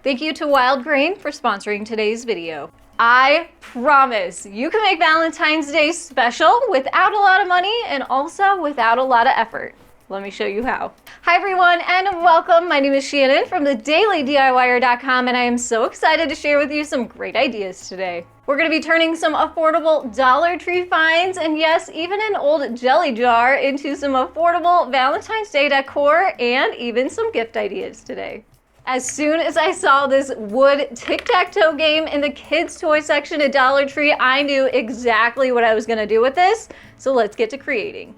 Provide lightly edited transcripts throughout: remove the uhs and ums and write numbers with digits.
Thank you to Wild Grain for sponsoring today's video. I promise you can make Valentine's Day special without a lot of money and also without a lot of effort. Let me show you how. Hi everyone and welcome. My name is Shannon from TheDailyDIYer.com and I am so excited to share with you some great ideas today. We're going to be turning some affordable Dollar Tree finds and yes, even an old jelly jar into some affordable Valentine's Day decor and even some gift ideas today. As soon as I saw this wood tic-tac-toe game in the kids' toy section at Dollar Tree, I knew exactly what I was going to do with this. So let's get to creating.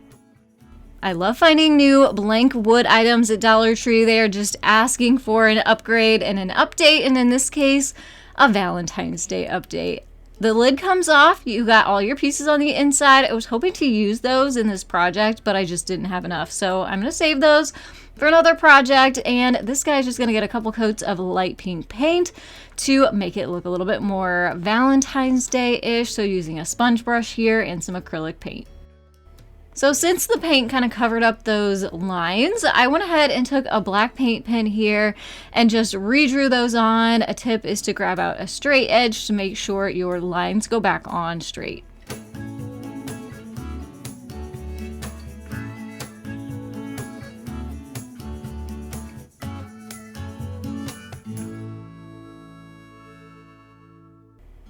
I love finding new blank wood items at Dollar Tree. They are just asking for an upgrade and an update, and in this case, a Valentine's Day update. The lid comes off, you got all your pieces on the inside. I was hoping to use those in this project, but I just didn't have enough. So I'm gonna save those for another project, and this guy's just gonna get a couple coats of light pink paint to make it look a little bit more Valentine's Day-ish. So using a sponge brush here and some acrylic paint. So since the paint kind of covered up those lines, I went ahead and took a black paint pen here and just redrew those on. A tip is to grab out a straight edge to make sure your lines go back on straight.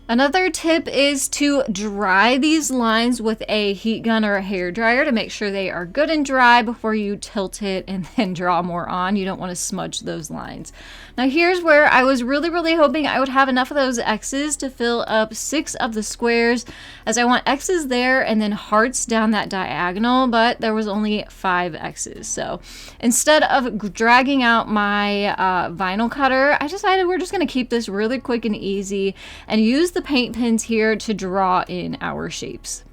Another tip is to dry these lines with a heat gun or a hair dryer to make sure they are good and dry before you tilt it and then draw more on. You don't want to smudge those lines. Now here's where I was really hoping I would have enough of those X's to fill up 6 of the squares, as I want X's there and then hearts down that diagonal, but there was only 5 X's. So instead of dragging out my vinyl cutter, I decided we're just going to keep this really quick and easy and use the paint pens here to draw in our shapes.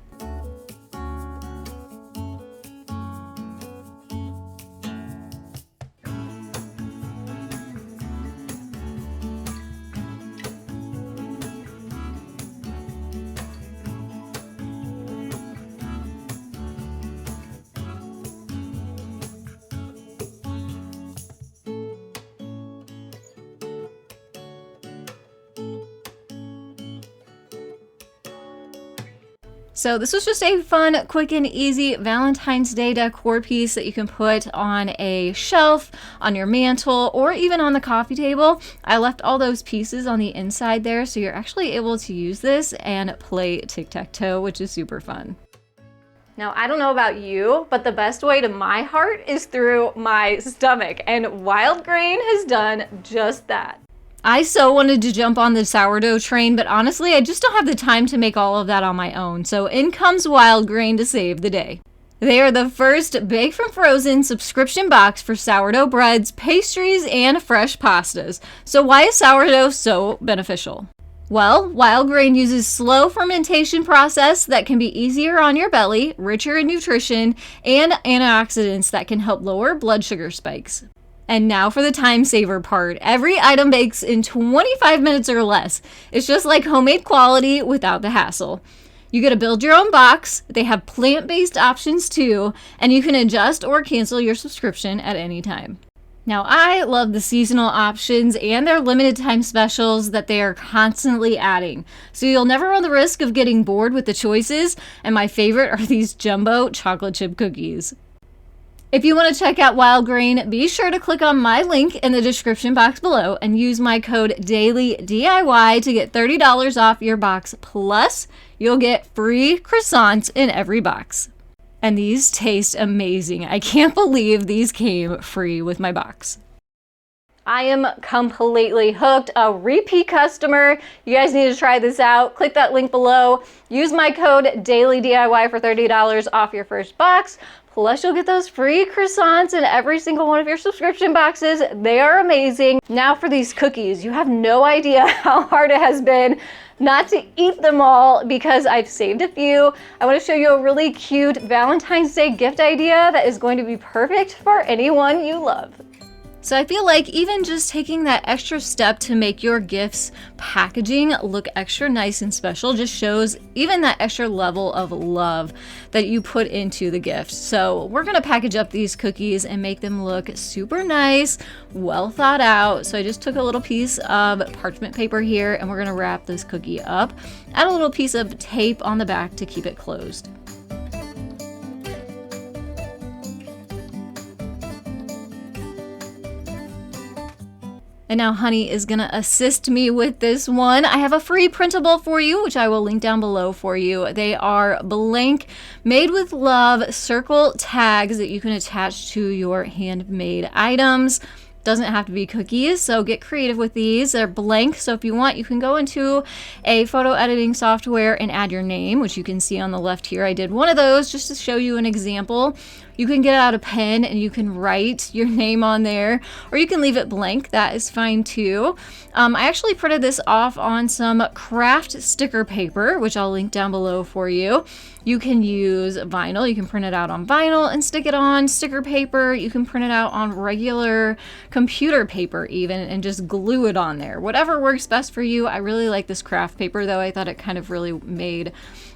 So this was just a fun, quick and easy Valentine's Day decor piece that you can put on a shelf, on your mantle, or even on the coffee table. I left all those pieces on the inside there, so you're actually able to use this and play tic-tac-toe, which is super fun. Now, I don't know about you, but the best way to my heart is through my stomach, and Wild Grain has done just that. I so wanted to jump on the sourdough train, but honestly, I just don't have the time to make all of that on my own. So in comes Wild Grain to save the day. They are the first Bake from Frozen subscription box for sourdough breads, pastries, and fresh pastas. So why is sourdough so beneficial? Well, Wild Grain uses slow fermentation process that can be easier on your belly, richer in nutrition, and antioxidants that can help lower blood sugar spikes. And now for the time saver part. Every item bakes in 25 minutes or less. It's just like homemade quality without the hassle. You get to build your own box. They have plant-based options too, and you can adjust or cancel your subscription at any time. Now I love the seasonal options and their limited time specials that they are constantly adding. So you'll never run the risk of getting bored with the choices, and my favorite are these jumbo chocolate chip cookies. If you want to check out Wild Grain, be sure to click on my link in the description box below and use my code DailyDIY to get $30 off your box. Plus, you'll get free croissants in every box. And these taste amazing. I can't believe these came free with my box. I am completely hooked, a repeat customer. You guys need to try this out. Click that link below. Use my code DailyDIY for $30 off your first box. Plus, you'll get those free croissants in every single one of your subscription boxes. They are amazing. Now for these cookies. You have no idea how hard it has been not to eat them all because I've saved a few. I want to show you a really cute Valentine's Day gift idea that is going to be perfect for anyone you love. So I feel like even just taking that extra step to make your gifts packaging look extra nice and special just shows even that extra level of love that you put into the gift. So we're gonna package up these cookies and make them look super nice, well thought out. So I just took a little piece of parchment paper here and we're gonna wrap this cookie up. Add a little piece of tape on the back to keep it closed. And now Honey is gonna assist me with this one. I have a free printable for you, which I will link down below for you. They are blank, made with love circle tags that you can attach to your handmade items. Doesn't have to be cookies, so get creative with these. They're blank, so if you want, you can go into a photo editing software and add your name, which you can see on the left here. I did one of those just to show you an example. You can get out a pen and you can write your name on there, or you can leave it blank. That is fine too. I actually printed this off on some craft sticker paper, which I'll link down below for you. You can use vinyl. You can print it out on vinyl and stick it on sticker paper. You can print it out on regular computer paper even and just glue it on there. Whatever works best for you. I really like this craft paper though. I thought it kind of really made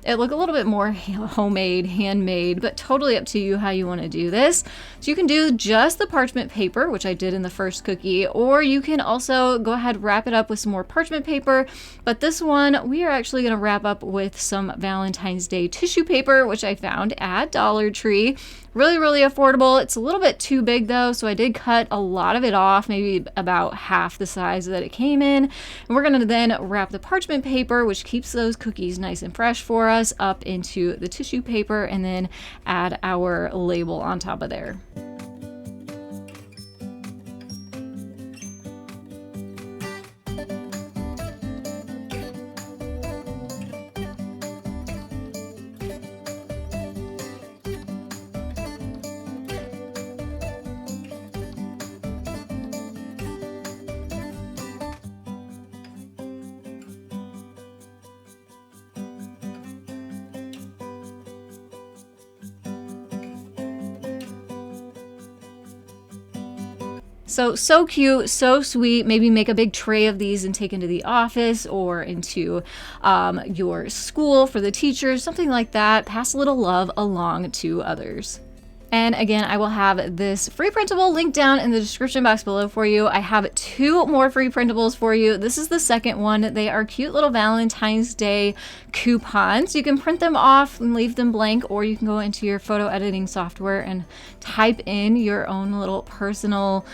it look a little bit more homemade, handmade, but totally up to you how you want to do this. So you can do just the parchment paper, which I did in the first cookie, or you can also go ahead, wrap it up with some more parchment paper. But this one, we are actually going to wrap up with some Valentine's Day tissue paper, which I found at Dollar Tree. Really, really affordable. It's a little bit too big though, so I did cut a lot of it off, maybe about half the size that it came in. And we're gonna then wrap the parchment paper, which keeps those cookies nice and fresh for us, up into the tissue paper and then add our label on top of there. So cute, so sweet. Maybe make a big tray of these and take into the office or into your school for the teachers, something like that. Pass a little love along to others. And again, I will have this free printable linked down in the description box below for you. I have 2 more free printables for you. This is the second one. They are cute little Valentine's Day coupons. You can print them off and leave them blank, or you can go into your photo editing software and type in your own little personal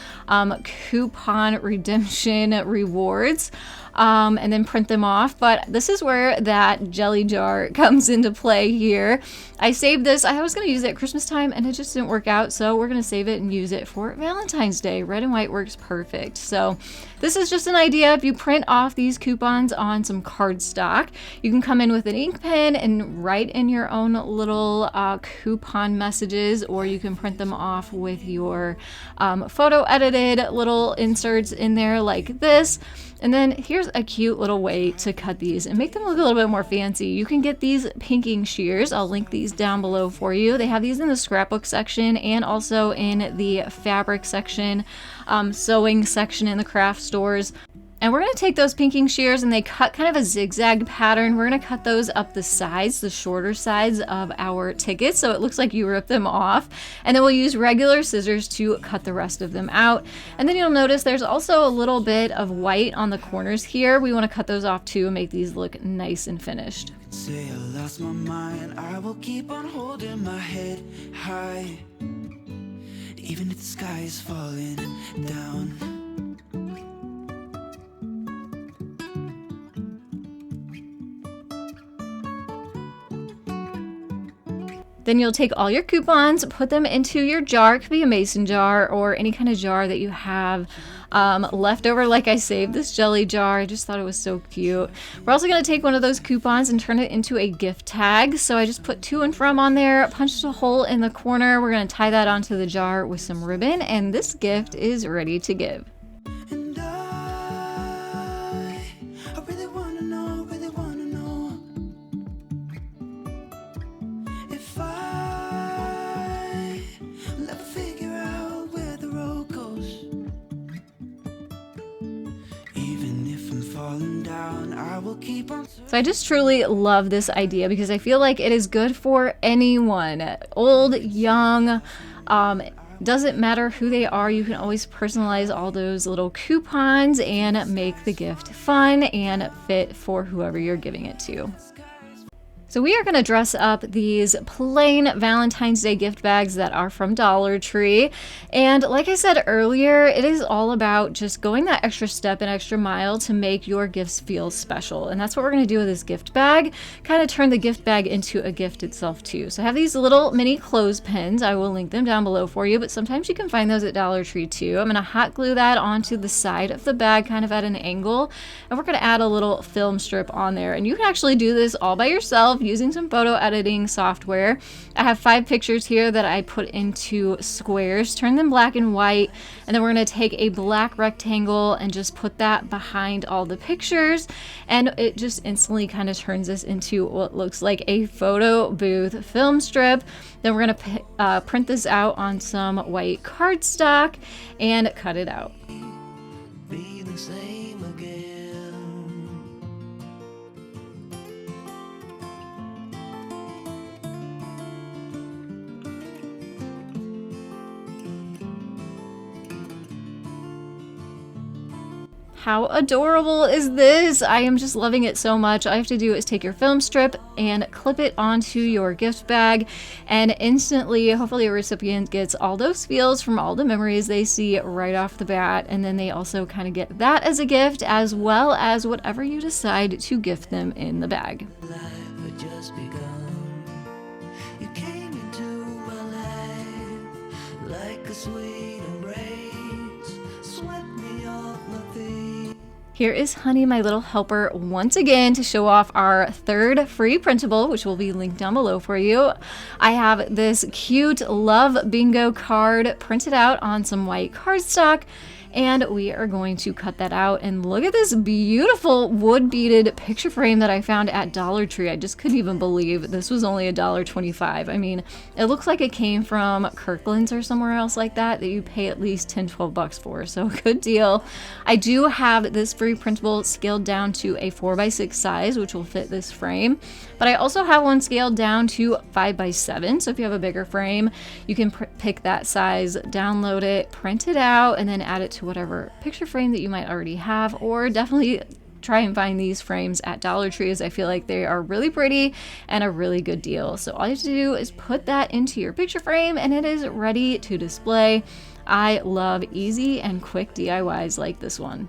coupon redemption rewards. And then print them off. But this is where that jelly jar comes into play here. I saved this. I was going to use it at Christmas time and it just didn't work out. So we're going to save it and use it for Valentine's Day. Red and white works perfect. So this is just an idea. If you print off these coupons on some cardstock, you can come in with an ink pen and write in your own little coupon messages, or you can print them off with your photo edited little inserts in there like this. And then here's a cute little way to cut these and make them look a little bit more fancy. You can get these pinking shears. I'll link these down below for you. They have these in the scrapbook section and also in the fabric section, sewing section in the craft stores. And we're going to take those pinking shears and they cut kind of a zigzag pattern. We're going to cut those up the sides, the shorter sides of our tickets, so it looks like you rip them off. And then we'll use regular scissors to cut the rest of them out. And then you'll notice there's also a little bit of white on the corners here. We want to cut those off too and make these look nice and finished. Say I lost my mind, I will keep on holding my head high, even if the sky is falling down. Then you'll take all your coupons, put them into your jar. It could be a mason jar or any kind of jar that you have left over. Like I saved this jelly jar. I just thought it was so cute. We're also going to take one of those coupons and turn it into a gift tag. So I just put to and from on there, punched a hole in the corner. We're going to tie that onto the jar with some ribbon, and this gift is ready to give. And I really wanna know if I will ever figure out where the road goes. falling down, I will keep on. So I just truly love this idea because I feel like it is good for anyone, old, young, doesn't matter who they are. You can always personalize all those little coupons and make the gift fun and fit for whoever you're giving it to. So we are going to dress up these plain Valentine's Day gift bags that are from Dollar Tree. And like I said earlier, it is all about just going that extra step and extra mile to make your gifts feel special. And that's what we're going to do with this gift bag. Kind of turn the gift bag into a gift itself too. So I have these little mini clothespins. I will link them down below for you, but sometimes you can find those at Dollar Tree too. I'm going to hot glue that onto the side of the bag kind of at an angle. And we're going to add a little film strip on there. And you can actually do this all by yourself using some photo editing software. I have 5 pictures here that I put into squares, turn them black and white, and then we're going to take a black rectangle and just put that behind all the pictures, and it just instantly kind of turns this into what looks like a photo booth film strip. Then we're going to print this out on some white cardstock and cut it out. Be the same again. How adorable is this? I am just loving it so much. All you have to do is take your film strip and clip it onto your gift bag, and instantly, hopefully your recipient gets all those feels from all the memories they see right off the bat, and then they also kind of get that as a gift, as well as whatever you decide to gift them in the bag. Life had just begun. You came into my life like a sweet embrace, swept me off my feet. Here is Honey, my little helper, once again to show off our 3rd free printable, which will be linked down below for you. I have this cute love bingo card printed out on some white cardstock, and we are going to cut that out. And look at this beautiful wood beaded picture frame that I found at Dollar Tree. I just couldn't even believe this was only $1.25. I mean, it looks like it came from Kirkland's or somewhere else like that you pay at least $10-12 for, so good deal. I do have this free printable scaled down to a 4x6 size, which will fit this frame, but I also have one scaled down to 5x7, so if you have a bigger frame, you can pick that size, download it, print it out, and then add it to whatever picture frame that you might already have, or definitely try and find these frames at Dollar Tree, as I feel like they are really pretty and a really good deal. So all you have to do is put that into your picture frame and it is ready to display. I love easy and quick DIYs like this one.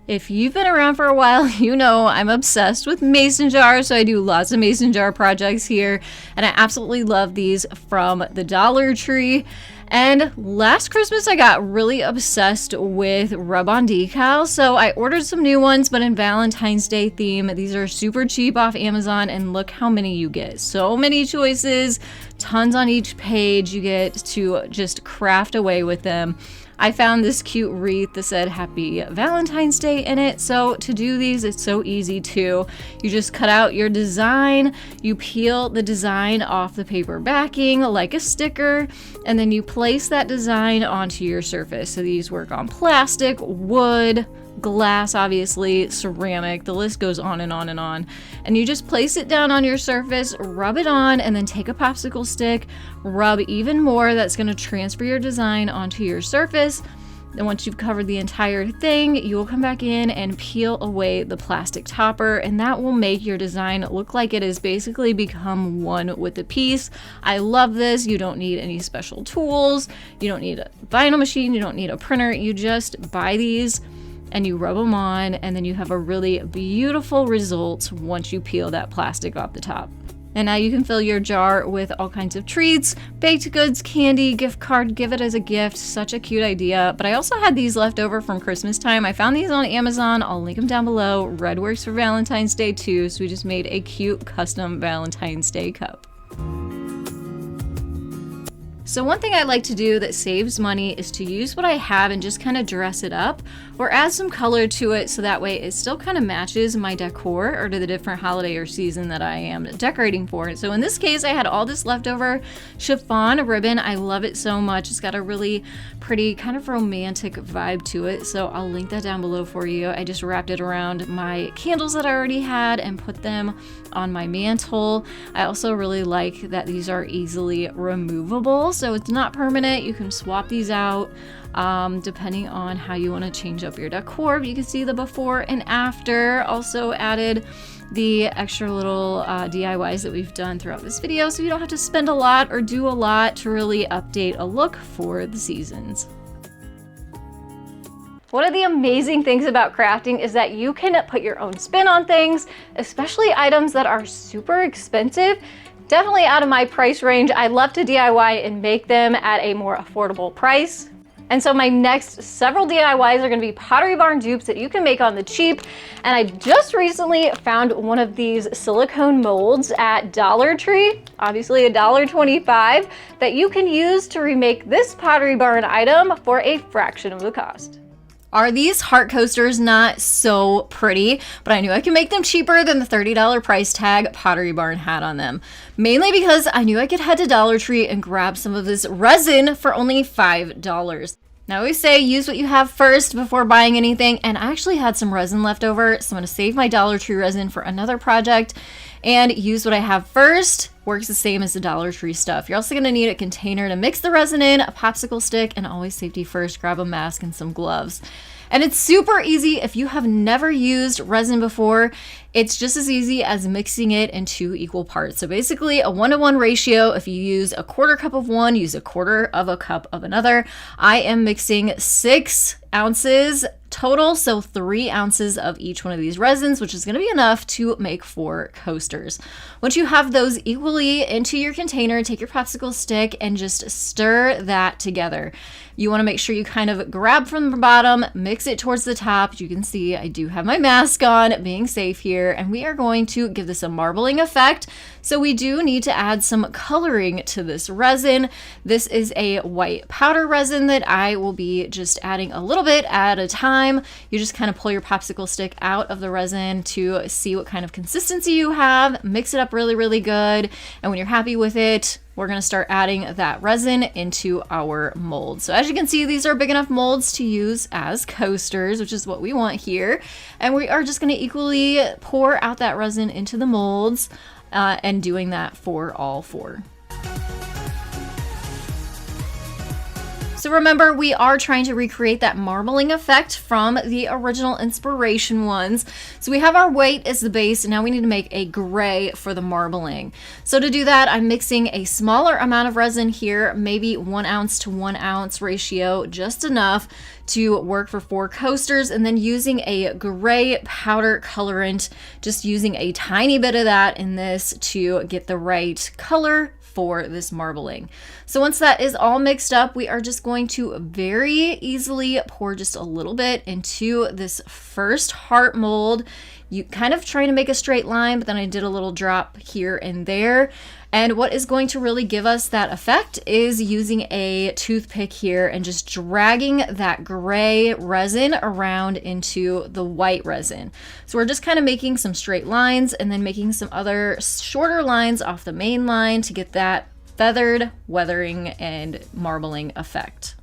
If you've been around for a while, you know I'm obsessed with mason jars, so I do lots of mason jar projects here, and I absolutely love these from the Dollar Tree. And last Christmas, I got really obsessed with rub-on decals, so I ordered some new ones, but in Valentine's Day theme. These are super cheap off Amazon, and look how many you get. So many choices, tons on each page. You get to just craft away with them. I found this cute wreath that said Happy Valentine's Day in it. So to do these, it's so easy too. You just cut out your design, you peel the design off the paper backing like a sticker, and then you place that design onto your surface. So these work on plastic, wood, glass, obviously, ceramic, the list goes on and on and on. And you just place it down on your surface, rub it on, and then take a popsicle stick, rub even more. That's going to transfer your design onto your surface. Then once you've covered the entire thing, you will come back in and peel away the plastic topper, and that will make your design look like it has basically become one with the piece. I love this. You don't need any special tools. You don't need a vinyl machine. You don't need a printer. You just buy these and you rub them on, and then you have a really beautiful result once you peel that plastic off the top. And now you can fill your jar with all kinds of treats, baked goods, candy, gift card, give it as a gift. Such a cute idea. But I also had these left over from Christmas time. I found these on Amazon. I'll link them down below. Red works for Valentine's Day too, so we just made a cute custom Valentine's Day cup. So one thing I like to do that saves money is to use what I have and just kind of dress it up or add some color to it so that way it still kind of matches my decor or to the different holiday or season that I am decorating for. So in this case, I had all this leftover chiffon ribbon. I love it so much. It's got a really pretty kind of romantic vibe to it. So I'll link that down below for you. I just wrapped it around my candles that I already had and put them on my mantle. I also really like that these are easily removable, so it's not permanent. You can swap these out depending on how you want to change up your decor. But you can see the before and after. Also added the extra little DIYs that we've done throughout this video, so you don't have to spend a lot or do a lot to really update a look for the seasons. One of the amazing things about crafting is that you can put your own spin on things, especially items that are super expensive. Definitely out of my price range. I love to DIY and make them at a more affordable price. And so my next several DIYs are gonna be Pottery Barn dupes that you can make on the cheap. And I just recently found one of these silicone molds at DollarTree, obviously $1.25, that you can use to remake this Pottery Barn item for a fraction of the cost. Are these heart coasters not so pretty? But I knew I could make them cheaper than the $30 price tag Pottery Barn had on them. Mainly because I knew I could head to Dollar Tree and grab some of this resin for only $5. Now I always say use what you have first before buying anything, and I actually had some resin left over, so I'm gonna save my Dollar Tree resin for another project and use what I have first. Works the same as the Dollar Tree stuff. You're also gonna need a container to mix the resin in, a popsicle stick, and always safety first, grab a mask and some gloves. And it's super easy if you have never used resin before. It's just as easy as mixing it in 2 equal parts. So basically a 1-to-1 ratio. If you use a 1/4 cup of one, use a 1/4 of a cup of another. I am mixing 6 ounces total, so 3 ounces of each one of these resins, which is going to be enough to make 4 coasters. Once you have those equally into your container, take your popsicle stick and just stir that together. You want to make sure you kind of grab from the bottom, mix it towards the top. You can see I do have my mask on, being safe here, and we are going to give this a marbling effect. So we do need to add some coloring to this resin. This is a white powder resin that I will be just adding a little bit at a time. You just kind of pull your popsicle stick out of the resin to see what kind of consistency you have, mix it up really, really good. And when you're happy with it, we're gonna start adding that resin into our mold. So as you can see, these are big enough molds to use as coasters, which is what we want here. And we are just gonna equally pour out that resin into the molds and doing that for all 4. So remember, we are trying to recreate that marbling effect from the original inspiration ones. So we have our white as the base, and now we need to make a gray for the marbling. So to do that, I'm mixing a smaller amount of resin here, maybe 1 ounce to 1 ounce ratio, just enough to work for 4 coasters, and then using a gray powder colorant, just using a tiny bit of that in this to get the right color for this marbling. So once that is all mixed up, we are just going to very easily pour just a little bit into this first heart mold. You kind of trying to make a straight line, but then I did a little drop here and there. And what is going to really give us that effect is using a toothpick here and just dragging that gray resin around into the white resin. So we're just kind of making some straight lines and then making some other shorter lines off the main line to get that feathered weathering and marbling effect.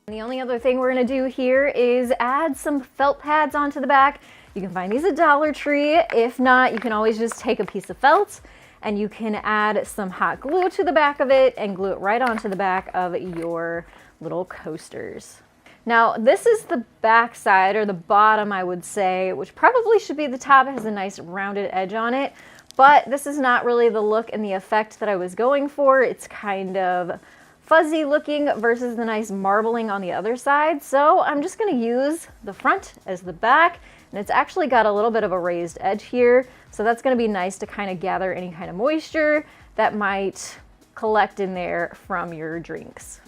And the only other thing we're going to do here is add some felt pads onto the back. You can find these at DollarTree. If not, you can always just take a piece of felt and you can add some hot glue to the back of it and glue it right onto the back of your little coasters. Now, this is the back side, or the bottom, I would say, which probably should be the top. It has a nice rounded edge on it, but this is not really the look and the effect that I was going for. It's kind of fuzzy looking versus the nice marbling on the other side. So I'm just gonna use the front as the back, and it's actually got a little bit of a raised edge here. So that's gonna be nice to kind of gather any kind of moisture that might collect in there from your drinks.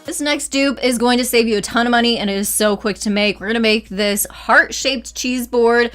This next dupe is going to save you a ton of money, and it is so quick to make. We're going to make this heart-shaped cheese board.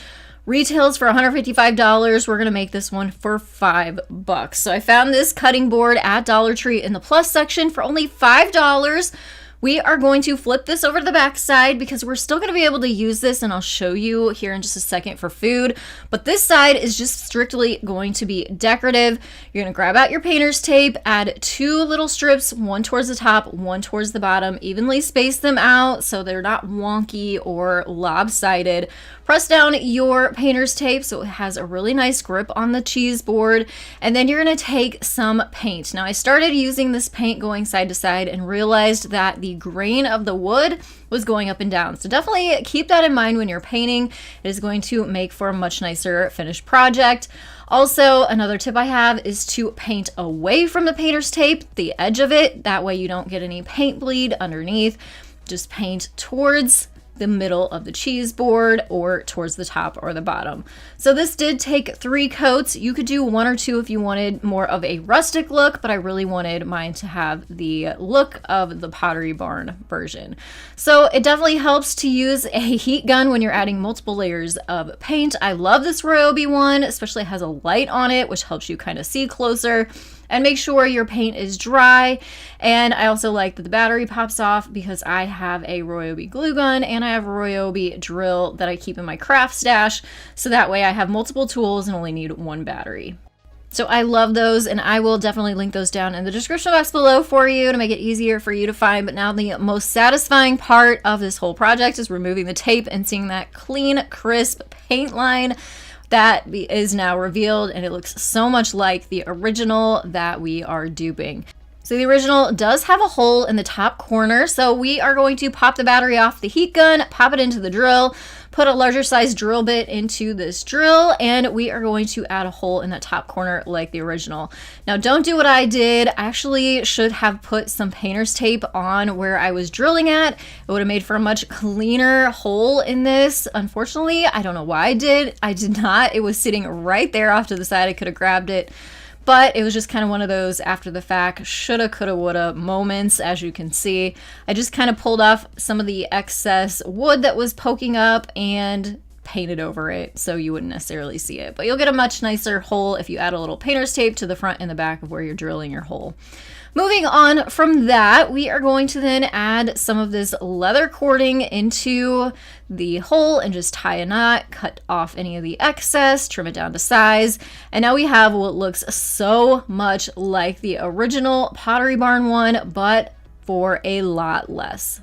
Retails for $155. We're going to make this one for $5. So I found this cutting board at Dollar Tree in the plus section for only $5. We are going to flip this over to the back side because we're still going to be able to use this, and I'll show you here in just a second for food. But this side is just strictly going to be decorative. You're going to grab out your painter's tape, add 2 little strips, one towards the top, one towards the bottom, evenly space them out so they're not wonky or lopsided. Press down your painter's tape so it has a really nice grip on the cheese board, and then you're going to take some paint. Now I started using this paint going side to side and realized that the grain of the wood was going up and down. So definitely keep that in mind when you're painting. It is going to make for a much nicer finished project. Also, another tip I have is to paint away from the painter's tape, the edge of it. That way you don't get any paint bleed underneath. Just paint towards the middle of the cheese board or towards the top or the bottom. So this did take 3 coats. You could do 1 or 2 if you wanted more of a rustic look, but I really wanted mine to have the look of the Pottery Barn version. So it definitely helps to use a heat gun when you're adding multiple layers of paint. I love this Ryobi one, especially it has a light on it, which helps you kind of see closer. And make sure your paint is dry. And I also like that the battery pops off because I have a Ryobi glue gun and I have a Ryobi drill that I keep in my craft stash. So that way I have multiple tools and only need 1 battery. So I love those, and I will definitely link those down in the description box below for you to make it easier for you to find. But now the most satisfying part of this whole project is removing the tape and seeing that clean, crisp paint line that is now revealed, and it looks so much like the original that we are duping. So the original does have a hole in the top corner, so we are going to pop the battery off the heat gun, pop it into the drill, put a larger size drill bit into this drill, and we are going to add a hole in that top corner like the original. Now don't do what I did. I actually should have put some painter's tape on where I was drilling at. It would have made for a much cleaner hole in this. Unfortunately, I don't know why I did. I did not. It was sitting right there off to the side. I could have grabbed it. But it was just kind of one of those after the fact, shoulda, coulda, woulda moments, as you can see. I just kind of pulled off some of the excess wood that was poking up and painted over it so you wouldn't necessarily see it. But you'll get a much nicer hole if you add a little painter's tape to the front and the back of where you're drilling your hole. Moving on from that, we are going to then add some of this leather cording into the hole and just tie a knot, cut off any of the excess, trim it down to size. And now we have what looks so much like the original Pottery Barn one, but for a lot less.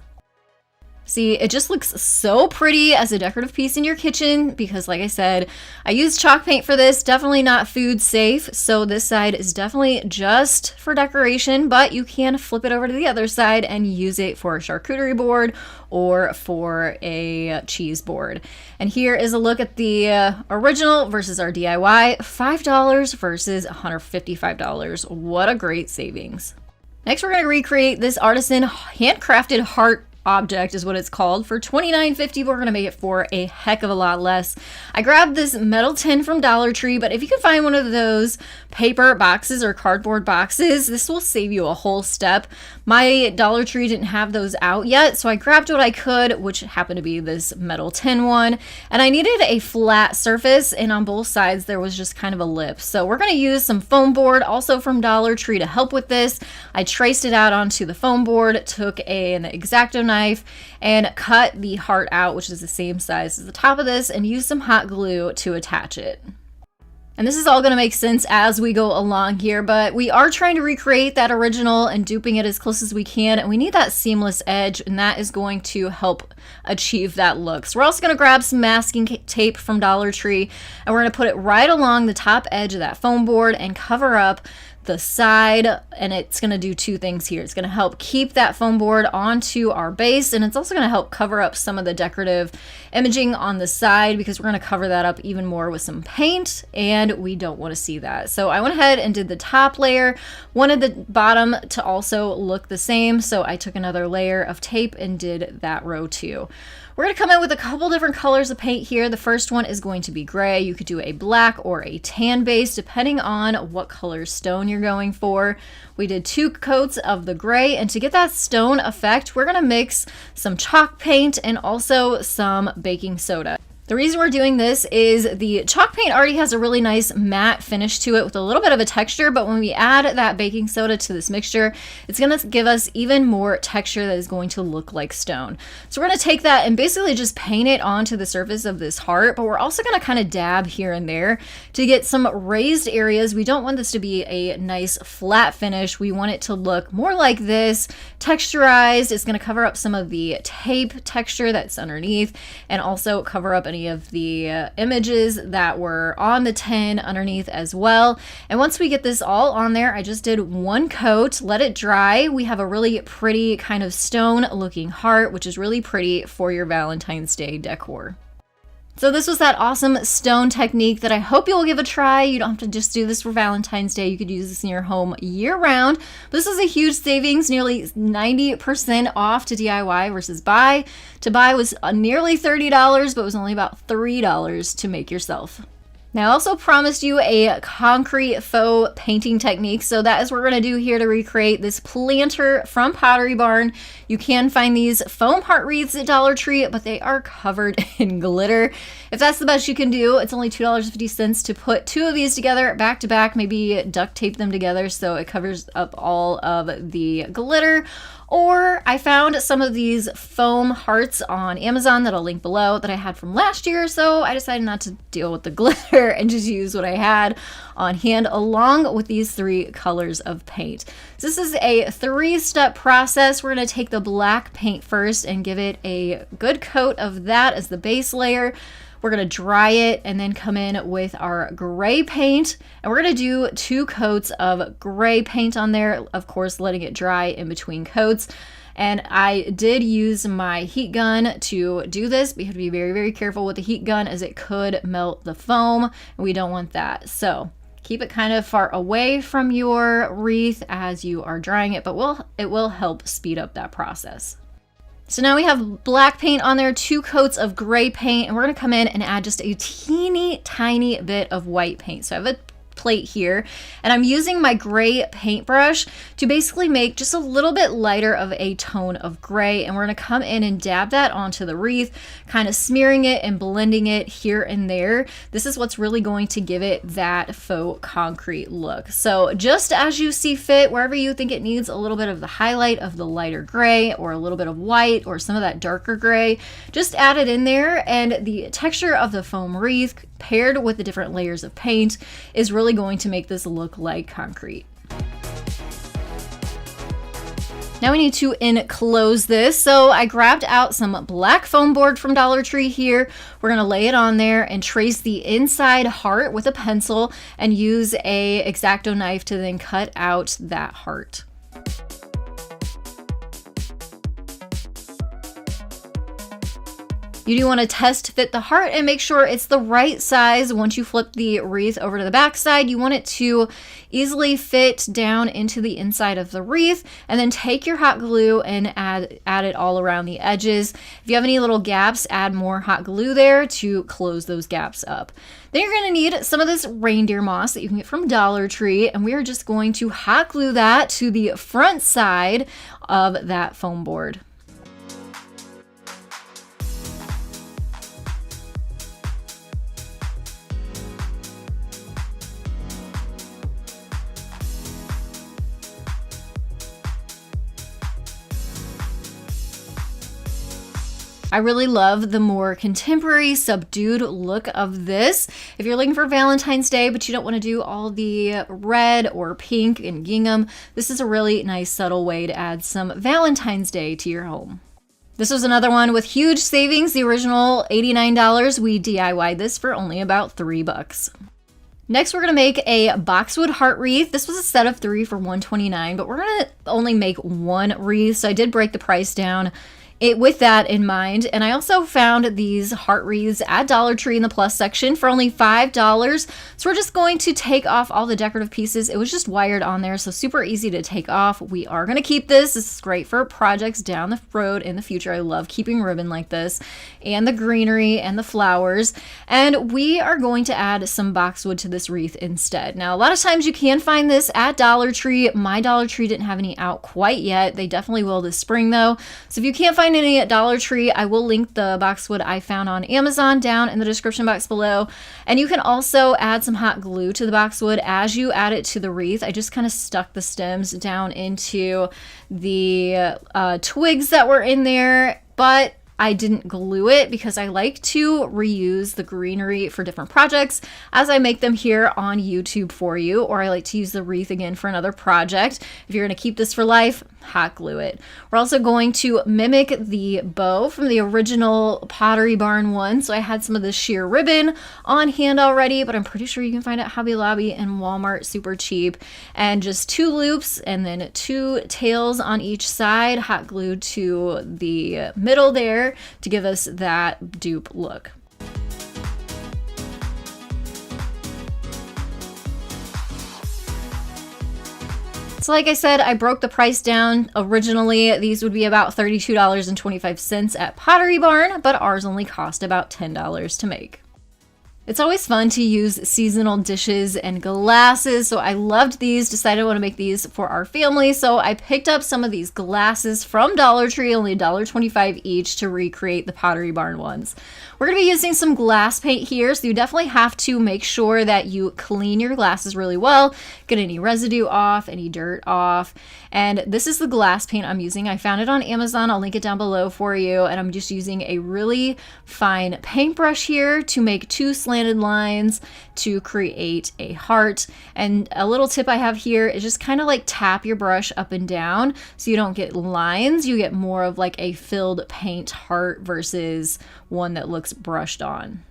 See, it just looks so pretty as a decorative piece in your kitchen because, like I said, I used chalk paint for this, definitely not food safe. So this side is definitely just for decoration, but you can flip it over to the other side and use it for a charcuterie board or for a cheese board. And here is a look at the original versus our DIY, $5 versus $155. What a great savings. Next, we're going to recreate this artisan handcrafted heart object is what it's called, for $29.50. We're gonna make it for a heck of a lot less. I grabbed this metal tin from Dollar Tree, but if you can find one of those paper boxes or cardboard boxes, this will save you a whole step. My Dollar Tree didn't have those out yet, so I grabbed what I could, which happened to be this metal tin one, and I needed a flat surface, and on both sides there was just kind of a lip. So we're gonna use some foam board, also from Dollar Tree, to help with this. I traced it out onto the foam board, took an X-Acto knife and cut the heart out, which is the same size as the top of this, and used some hot glue to attach it. And this is all going to make sense as we go along here, but we are trying to recreate that original and duping it as close as we can, and we need that seamless edge, and that is going to help achieve that look. So we're also going to grab some masking tape from Dollar Tree, and we're going to put it right along the top edge of that foam board and cover up the side, and it's going to do two things here. It's going to help keep that foam board onto our base, and it's also going to help cover up some of the decorative imaging on the side, because we're going to cover that up even more with some paint, and we don't want to see that. So I went ahead and did the top layer, wanted the bottom to also look the same, so I took another layer of tape and did that row too. We're going to come in with a couple different colors of paint here. The first one is going to be gray. You could do a black or a tan base depending on what color stone you're going for. We did 2 coats of the gray, and to get that stone effect, we're going to mix some chalk paint and also some baking soda. The reason we're doing this is the chalk paint already has a really nice matte finish to it with a little bit of a texture, but when we add that baking soda to this mixture, it's going to give us even more texture that is going to look like stone. So we're going to take that and basically just paint it onto the surface of this heart, but we're also going to kind of dab here and there to get some raised areas. We don't want this to be a nice flat finish. We want it to look more like this, texturized. It's going to cover up some of the tape texture that's underneath, and also cover up any of the images that were on the tin underneath as well. And once we get this all on there, I just did 1 coat, let it dry. We have a really pretty kind of stone looking heart, which is really pretty for your Valentine's Day decor. So this was that awesome stone technique that I hope you'll give a try. You don't have to just do this for Valentine's Day. You could use this in your home year round. This is a huge savings, nearly 90% off to DIY versus buy. To buy was nearly $30, but it was only about $3 to make yourself. Now, I also promised you a concrete faux painting technique, so that is what we're going to do here to recreate this planter from Pottery Barn. You can find these foam heart wreaths at Dollar Tree, but they are covered in glitter. If that's the best you can do, it's only $2.50 to put 2 of these together back to back, maybe duct tape them together so it covers up all of the glitter. Or I found some of these foam hearts on Amazon that I'll link below that I had from last year, so I decided not to deal with the glitter and just use what I had on hand along with these 3 colors of paint. So this is a 3-step process. We're going to take the black paint first and give it a good coat of that as the base layer. We're going to dry it and then come in with our gray paint, and we're going to do 2 coats of gray paint on there, of course letting it dry in between coats. And I did use my heat gun to do this, but you have to be very, very careful with the heat gun as it could melt the foam, and we don't want that. So keep it kind of far away from your wreath as you are drying it, but it will help speed up that process. So now we have black paint on there, 2 coats of gray paint, and we're going to come in and add just a teeny tiny bit of white paint. So I have a plate here, and I'm using my gray paintbrush to basically make just a little bit lighter of a tone of gray, and we're going to come in and dab that onto the wreath, kind of smearing it and blending it here and there. This is what's really going to give it that faux concrete look. So just as you see fit, wherever you think it needs a little bit of the highlight of the lighter gray or a little bit of white or some of that darker gray, just add it in there, and the texture of the foam wreath paired with the different layers of paint is really going to make this look like concrete. Now we need to enclose this. So I grabbed out some black foam board from Dollar Tree here. We're gonna lay it on there and trace the inside heart with a pencil and use a X-Acto knife to then cut out that heart. You do want to test fit the heart and make sure it's the right size. Once you flip the wreath over to the back side, you want it to easily fit down into the inside of the wreath, and then take your hot glue and add it all around the edges. If you have any little gaps, add more hot glue there to close those gaps up. Then you're going to need some of this reindeer moss that you can get from Dollar Tree, and we are just going to hot glue that to the front side of that foam board. I really love the more contemporary, subdued look of this. If you're looking for Valentine's Day, but you don't want to do all the red or pink and gingham, this is a really nice, subtle way to add some Valentine's Day to your home. This was another one with huge savings. The original $89, we DIY'd this for only about $3. Next, we're going to make a Boxwood heart wreath. This was a set of 3 for $129, but we're going to only make one wreath, so I did break the price down with that in mind. And I also found these heart wreaths at Dollar Tree in the plus section for only $5. So we're just going to take off all the decorative pieces. It was just wired on there, so super easy to take off. We are going to keep this. This is great for projects down the road in the future. I love keeping ribbon like this, and the greenery and the flowers. And we are going to add some boxwood to this wreath instead. Now, a lot of times you can find this at Dollar Tree. My Dollar Tree didn't have any out quite yet. They definitely will this spring though. So if you can't find any at Dollar Tree, I will link the boxwood I found on Amazon down in the description box below. And you can also add some hot glue to the boxwood as you add it to the wreath. I just kind of stuck the stems down into the twigs that were in there, but I didn't glue it because I like to reuse the greenery for different projects as I make them here on YouTube for you, or I like to use the wreath again for another project. If you're going to keep this for life, hot glue it. We're also going to mimic the bow from the original Pottery Barn one. So I had some of this sheer ribbon on hand already, but I'm pretty sure you can find it at Hobby Lobby and Walmart super cheap. And just 2 loops and then 2 tails on each side, hot glued to the middle there to give us that dupe look. So like I said, I broke the price down. Originally, these would be about $32.25 at Pottery Barn, but ours only cost about $10 to make. It's always fun to use seasonal dishes and glasses, so I loved these, decided I want to make these for our family, so I picked up some of these glasses from Dollar Tree, only $1.25 each, to recreate the Pottery Barn ones. We're going to be using some glass paint here, so you definitely have to make sure that you clean your glasses really well, get any residue off, any dirt off, and this is the glass paint I'm using. I found it on Amazon, I'll link it down below for you, and I'm just using a really fine paintbrush here to make 2 slanted lines to create a heart. And a little tip I have here is just kind of like tap your brush up and down so you don't get lines, you get more of like a filled paint heart versus one that looks brushed on.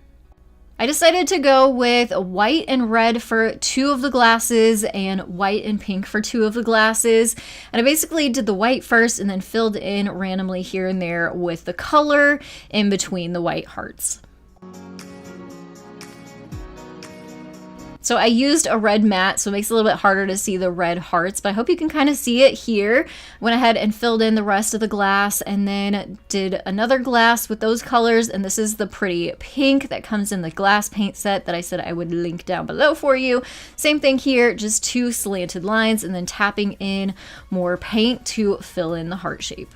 I decided to go with white and red for 2 of the glasses and white and pink for 2 of the glasses. And I basically did the white first and then filled in randomly here and there with the color in between the white hearts. So I used a red mat, so it makes it a little bit harder to see the red hearts, but I hope you can kind of see it here. Went ahead and filled in the rest of the glass and then did another glass with those colors, and this is the pretty pink that comes in the glass paint set that I said I would link down below for you. Same thing here, just 2 slanted lines and then tapping in more paint to fill in the heart shape.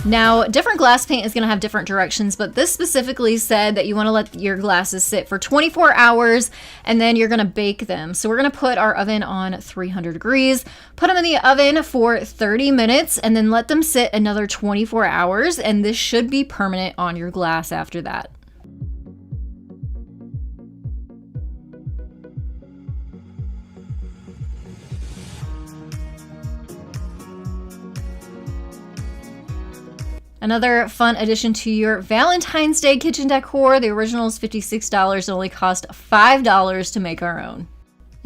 Now, different glass paint is going to have different directions, but this specifically said that you want to let your glasses sit for 24 hours and then you're going to bake them. So we're going to put our oven on 300 degrees, put them in the oven for 30 minutes, and then let them sit another 24 hours, and this should be permanent on your glass after that. Another fun addition to your Valentine's Day kitchen decor. The original is $56, it only cost $5 to make our own.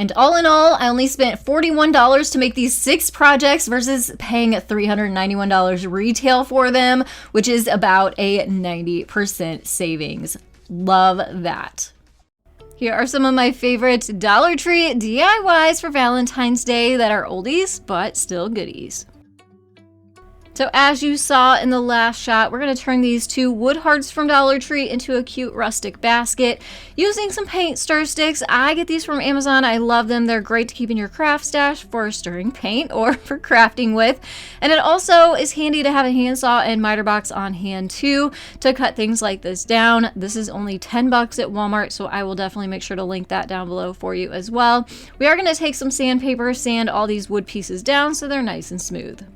And all in all, I only spent $41 to make these 6 projects versus paying $391 retail for them, which is about a 90% savings. Love that. Here are some of my favorite DollarTree DIYs for Valentine's Day that are oldies, but still goodies. So as you saw in the last shot, we're going to turn these 2 wood hearts from DollarTree into a cute rustic basket using some paint stir sticks. I get these from Amazon. I love them. They're great to keep in your craft stash for stirring paint or for crafting with. And it also is handy to have a handsaw and miter box on hand too to cut things like this down. This is only $10 at Walmart, so I will definitely make sure to link that down below for you as well. We are going to take some sandpaper, sand all these wood pieces down so they're nice and smooth.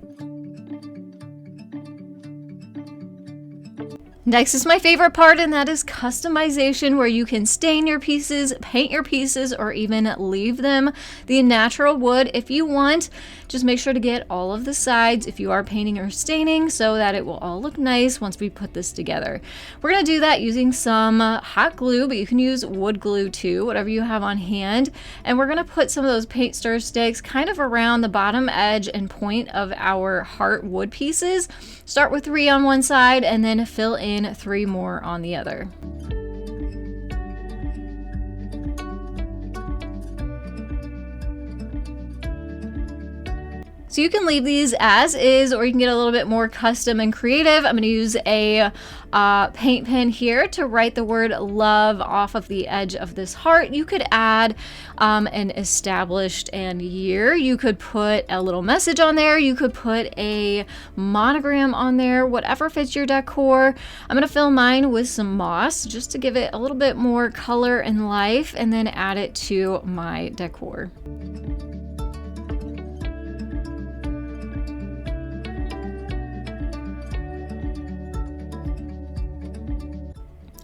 Next is my favorite part, and that is customization, where you can stain your pieces, paint your pieces, or even leave them the natural wood if you want. Just make sure to get all of the sides if you are painting or staining so that it will all look nice once we put this together. We're going to do that using some hot glue, but you can use wood glue too, whatever you have on hand. And we're going to put some of those paint stir sticks kind of around the bottom edge and point of our heart wood pieces. Start with 3 on one side and then fill in 3 more on the other. So you can leave these as is, or you can get a little bit more custom and creative. I'm going to use a paint pen here to write the word love off of the edge of this heart. You could add an established and year. You could put a little message on there. You could put a monogram on there, whatever fits your decor. I'm going to fill mine with some moss just to give it a little bit more color and life, and then add it to my decor.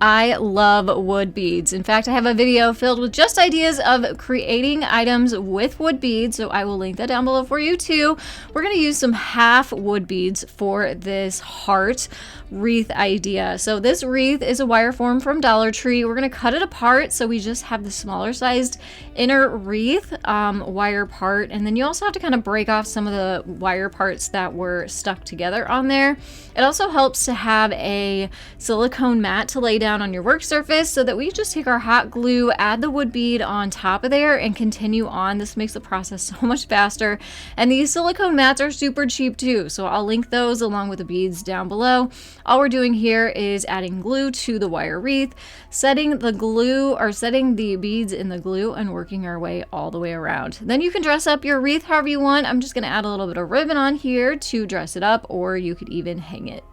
I love wood beads. In fact, I have a video filled with just ideas of creating items with wood beads, so I will link that down below for you too. We're going to use some half wood beads for this heart wreath idea. So this wreath is a wire form from DollarTree. We're going to cut it apart so we just have the smaller sized inner wreath wire part, and then you also have to kind of break off some of the wire parts that were stuck together on there. It also helps to have a silicone mat to lay down on your work surface so that we just take our hot glue, add the wood bead on top of there, and continue on. This makes the process so much faster. And these silicone mats are super cheap too, so I'll link those along with the beads down below. All we're doing here is adding glue to the wire wreath, setting the beads in the glue, and working our way all the way around. Then you can dress up your wreath however you want. I'm just going to add a little bit of ribbon on here to dress it up, or you could even hang it.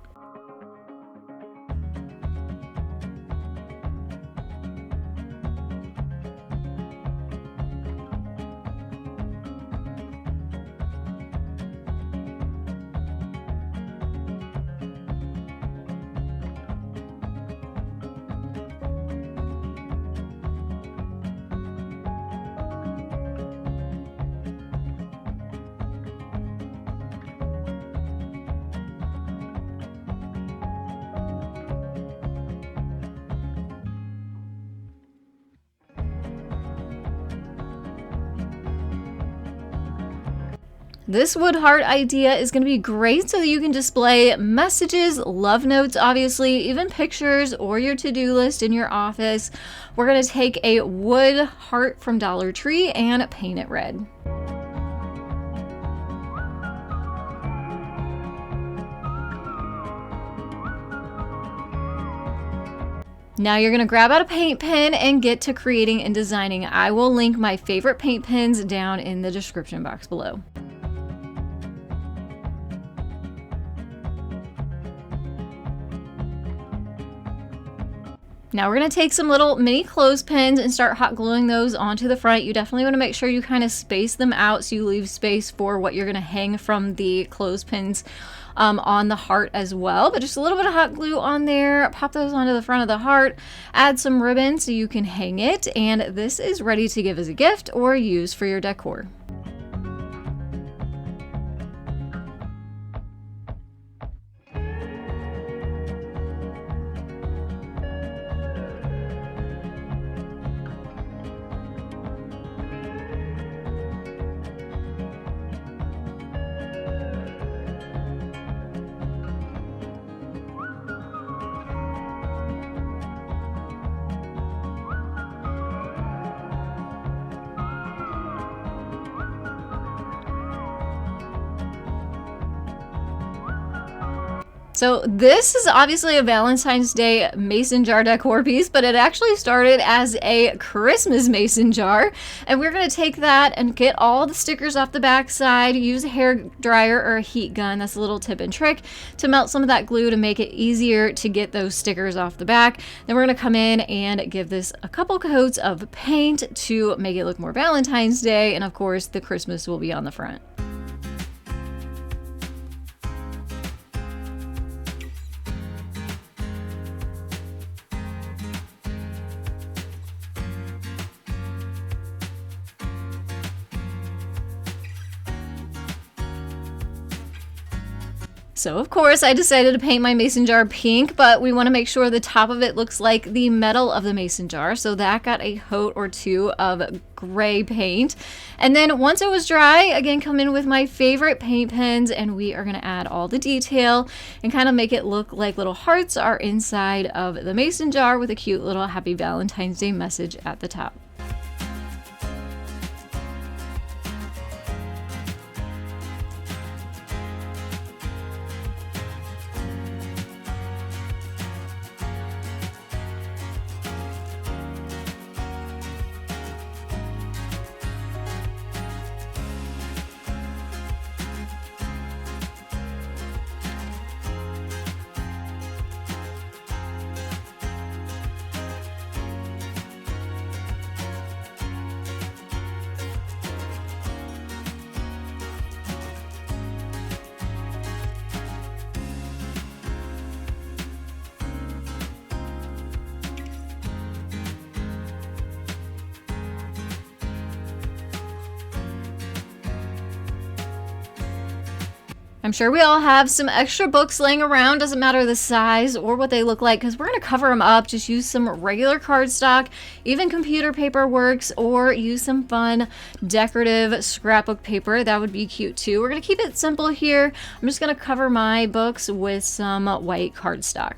This wood heart idea is going to be great so that you can display messages, love notes, obviously, even pictures or your to-do list in your office. We're going to take a wood heart from DollarTree and paint it red. Now you're going to grab out a paint pen and get to creating and designing. I will link my favorite paint pens down in the description box below. Now we're going to take some little mini clothespins and start hot gluing those onto the front. You definitely want to make sure you kind of space them out so you leave space for what you're going to hang from the clothespins on the heart as well. But just a little bit of hot glue on there, pop those onto the front of the heart, add some ribbon so you can hang it, and this is ready to give as a gift or use for your decor. So this is obviously a Valentine's Day mason jar decor piece, but it actually started as a Christmas mason jar. And we're going to take that and get all the stickers off the back side, use a hair dryer or a heat gun. That's a little tip and trick to melt some of that glue to make it easier to get those stickers off the back. Then we're going to come in and give this a couple coats of paint to make it look more Valentine's Day. And of course, the Christmas will be on the front. So of course I decided to paint my mason jar pink, but we want to make sure the top of it looks like the metal of the mason jar. So that got a coat or two of gray paint. And then once it was dry, again, come in with my favorite paint pens and we are going to add all the detail and kind of make it look like little hearts are inside of the mason jar with a cute little happy Valentine's Day message at the top. I'm sure we all have some extra books laying around, doesn't matter the size or what they look like, because we're going to cover them up. Just use some regular cardstock, even computer paper works, or use some fun decorative scrapbook paper. That would be cute too. We're going to keep it simple here. I'm just going to cover my books with some white cardstock.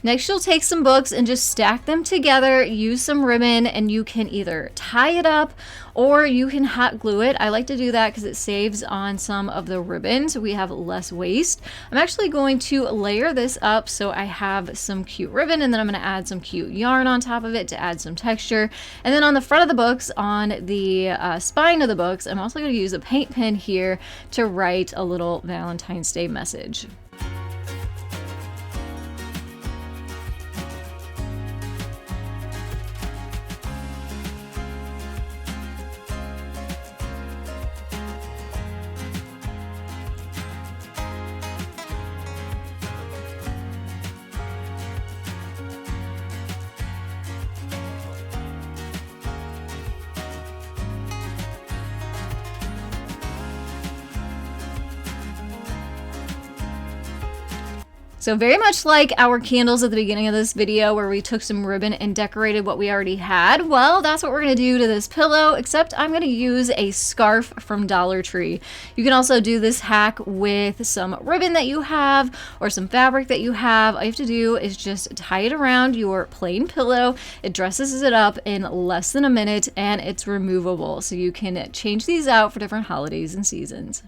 Next, you'll take some books and just stack them together, use some ribbon, and you can either tie it up or you can hot glue it. I like to do that because it saves on some of the ribbon, so we have less waste. I'm actually going to layer this up so I have some cute ribbon, and then I'm going to add some cute yarn on top of it to add some texture. And then on the front of the books, on the spine of the books, I'm also going to use a paint pen here to write a little Valentine's Day message. So very much like our candles at the beginning of this video where we took some ribbon and decorated what we already had, well, that's what we're going to do to this pillow, except I'm going to use a scarf from Dollar Tree. You can also do this hack with some ribbon that you have or some fabric that you have. All you have to do is just tie it around your plain pillow. It dresses it up in less than a minute and it's removable. So you can change these out for different holidays and seasons.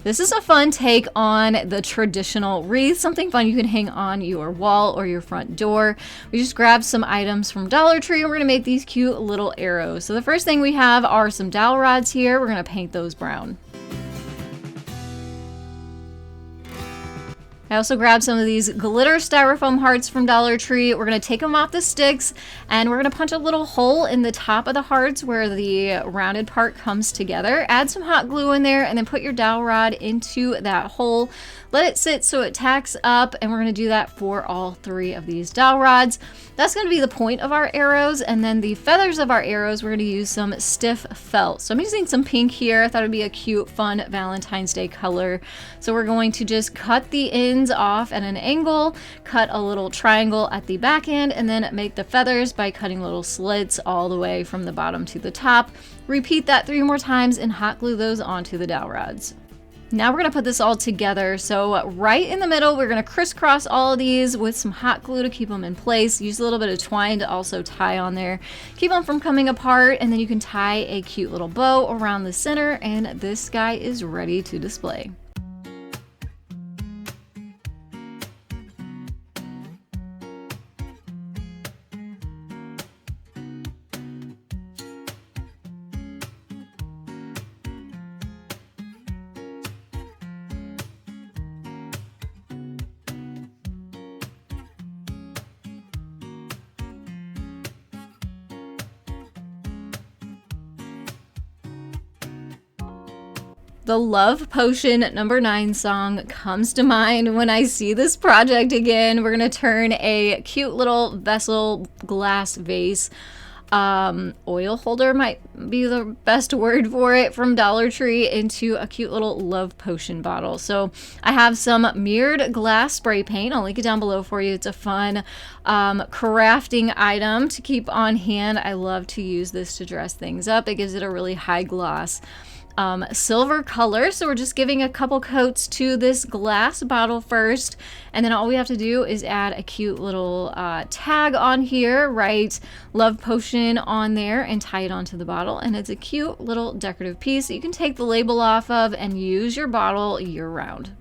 This is a fun take on the traditional wreath, something fun you can hang on your wall or your front door. We just grabbed some items from Dollar Tree and we're going to make these cute little arrows. So the first thing we have are some dowel rods here. We're going to paint those brown. I also grabbed some of these glitter styrofoam hearts from DollarTree. We're going to take them off the sticks and we're going to punch a little hole in the top of the hearts where the rounded part comes together. Add some hot glue in there and then put your dowel rod into that hole. Let it sit so it tacks up, and we're going to do that for all 3 of these dowel rods. That's going to be the point of our arrows, and then the feathers of our arrows, we're going to use some stiff felt. So I'm using some pink here. I thought it'd be a cute, fun Valentine's Day color. So we're going to just cut the ends off at an angle, cut a little triangle at the back end, and then make the feathers by cutting little slits all the way from the bottom to the top. Repeat that 3 more times and hot glue those onto the dowel rods. Now we're going to put this all together. So right in the middle, we're going to crisscross all of these with some hot glue to keep them in place. Use a little bit of twine to also tie on there. Keep them from coming apart, and then you can tie a cute little bow around the center, and this guy is ready to display. The Love Potion number 9 song comes to mind when I see this project again. We're going to turn a cute little vessel glass vase, oil holder might be the best word for it, from DollarTree into a cute little Love Potion bottle. So I have some mirrored glass spray paint. I'll link it down below for you. It's a fun crafting item to keep on hand. I love to use this to dress things up. It gives it a really high gloss silver color. So we're just giving a couple coats to this glass bottle first, and then all we have to do is add a cute little tag on here, write Love Potion on there, and tie it onto the bottle, and it's a cute little decorative piece that you can take the label off of and use your bottle year round.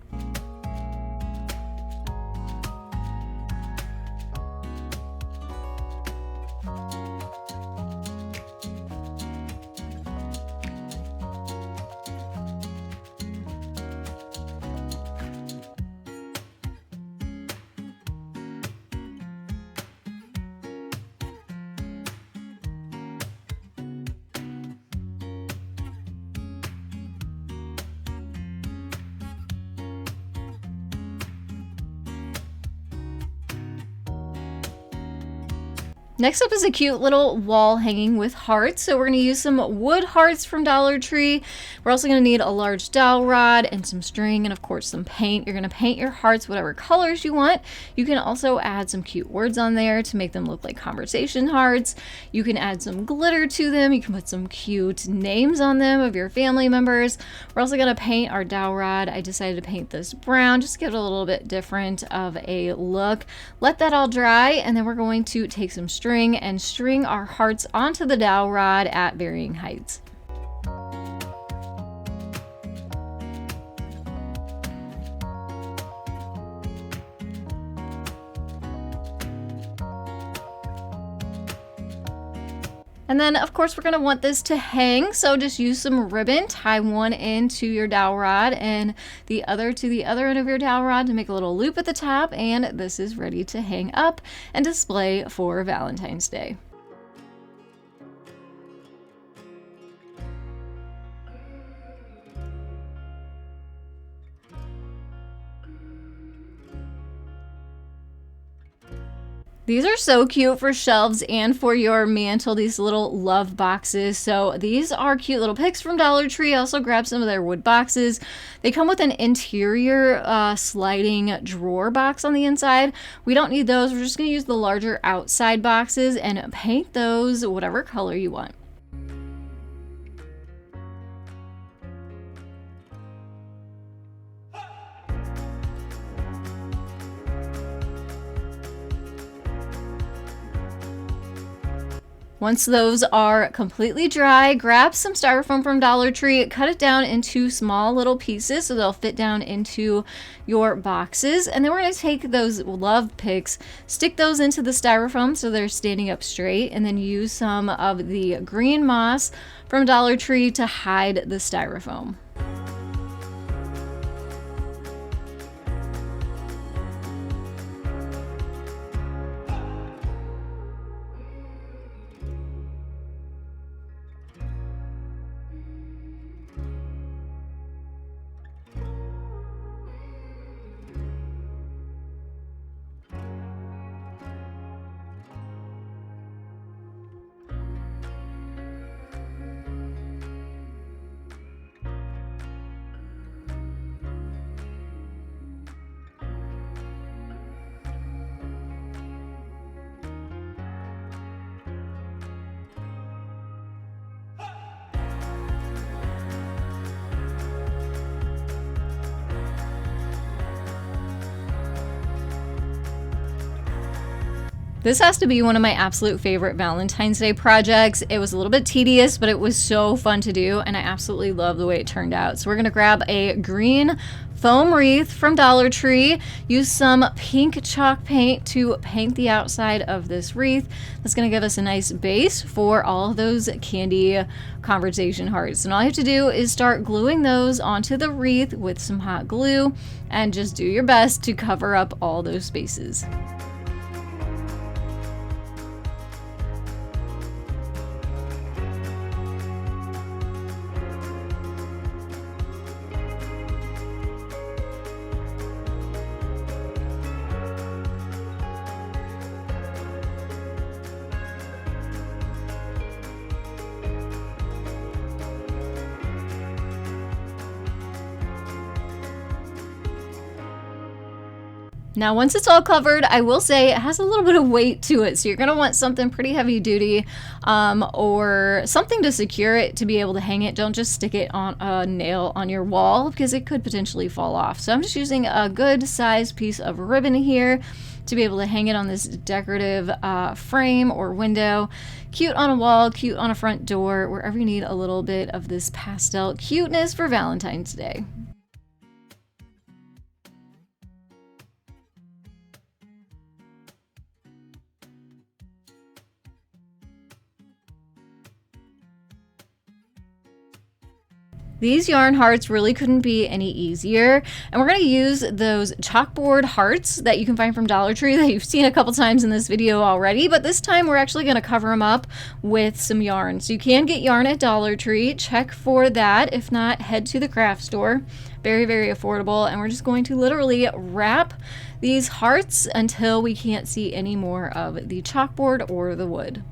Next up is a cute little wall hanging with hearts. So we're going to use some wood hearts from DollarTree. We're also going to need a large dowel rod and some string and of course some paint. You're going to paint your hearts whatever colors you want. You can also add some cute words on there to make them look like conversation hearts. You can add some glitter to them. You can put some cute names on them of your family members. We're also going to paint our dowel rod. I decided to paint this brown just to give it a little bit different of a look. Let that all dry, and then we're going to take some string and string our hearts onto the dowel rod at varying heights. And then of course we're going to want this to hang, so just use some ribbon, tie one end to your dowel rod and the other to the other end of your dowel rod to make a little loop at the top, and this is ready to hang up and display for Valentine's Day. These are so cute for shelves and for your mantle, these little love boxes. So these are cute little picks from DollarTree. I also grabbed some of their wood boxes. They come with an interior sliding drawer box on the inside. We don't need those. We're just going to use the larger outside boxes and paint those whatever color you want. Once those are completely dry, grab some styrofoam from DollarTree, cut it down into small little pieces so they'll fit down into your boxes. And then we're going to take those love picks, stick those into the styrofoam so they're standing up straight, and then use some of the green moss from DollarTree to hide the styrofoam. This has to be one of my absolute favorite Valentine's Day projects. It was a little bit tedious, but it was so fun to do, and I absolutely love the way it turned out. So we're gonna grab a green foam wreath from DollarTree, use some pink chalk paint to paint the outside of this wreath. That's gonna give us a nice base for all of those candy conversation hearts. And all you have to do is start gluing those onto the wreath with some hot glue, and just do your best to cover up all those spaces. Now, once it's all covered, I will say it has a little bit of weight to it. So you're going to want something pretty heavy duty or something to secure it to be able to hang it. Don't just stick it on a nail on your wall because it could potentially fall off. So I'm just using a good sized piece of ribbon here to be able to hang it on this decorative frame or window. Cute on a wall, cute on a front door, wherever you need a little bit of this pastel cuteness for Valentine's Day. These yarn hearts really couldn't be any easier, and we're going to use those chalkboard hearts that you can find from DollarTree that you've seen a couple times in this video already, but this time we're actually going to cover them up with some yarn. So you can get yarn at DollarTree, check for that. If not, head to the craft store. Very, very affordable, and we're just going to literally wrap these hearts until we can't see any more of the chalkboard or the wood.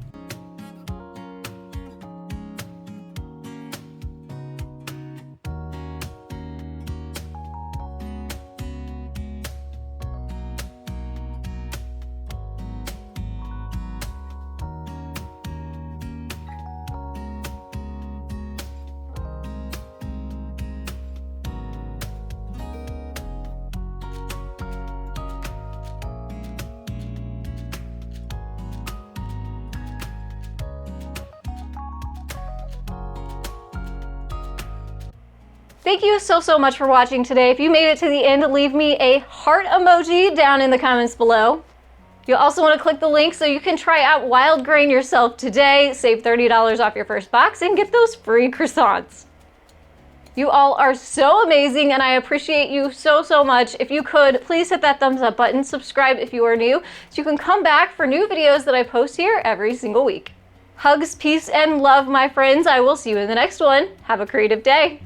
Thank you so much for watching today. If you made it to the end, leave me a heart emoji down in the comments below. You'll also want to click the link so you can try out Wild Grain yourself today, save $30 off your first box, and get those free croissants. You all are so amazing, and I appreciate you so much. If you could, please hit that thumbs up button, subscribe if you are new, so you can come back for new videos that I post here every single week. Hugs, peace, and love, my friends. I will see you in the next one. Have a creative day.